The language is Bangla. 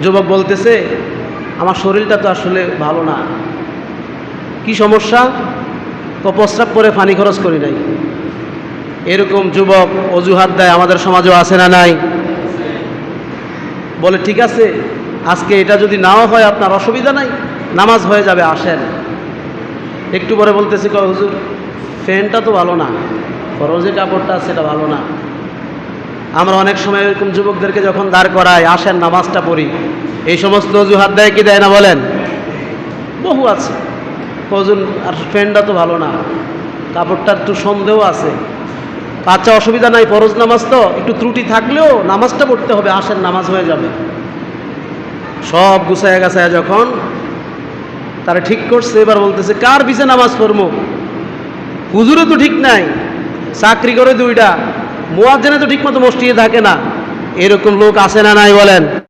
যুবক বলতেছে, আমার শরীরটা তো আসলে ভালো না। কি সমস্যা? প্রস্রাব করে পানি খরচ করি নাই। এরকম যুবক অজুহাত দেয় আমাদের সমাজেও আছে না নাই? বলে ঠিক আছে, আজকে এটা যদি নাও হয় আপনার অসুবিধা নাই, নামাজ হয়ে যাবে, আসেন। একটু পরে বলতেছি, হুজুর ফ্যানটা তো ভালো না, ফরজে কাপড়টা সেটা ভালো না। আমরা অনেক সময় এরকম যুবকদেরকে যখন দাঁড় করাই, আসেন নামাজটা পড়ি, এই সমস্ত অজুহাত দেয় কি দেয় না বলেন? বহু আছে। হুজুর আর ফ্যানটা তো ভালো না, কাপড়টার একটু সন্দেহ আছে। আচ্ছা অসুবিধা নাই, ফরজ নামাজ তো একটু ত্রুটি থাকলেও নামাজটা পড়তে হবে, আসেন নামাজ হয়ে যাবে। সব গুছায় গাছায় যখন তারা ঠিক করছে, এবার বলতেছে কার পিছে নামাজ পড়বো? হুজুরে তো ঠিক নাই, চাকরি করে দুইটা, মুয়াজ্জিনে তো ঠিক মতো মসজিদে থাকে না। এরকম লোক আছে না নাই বলেন?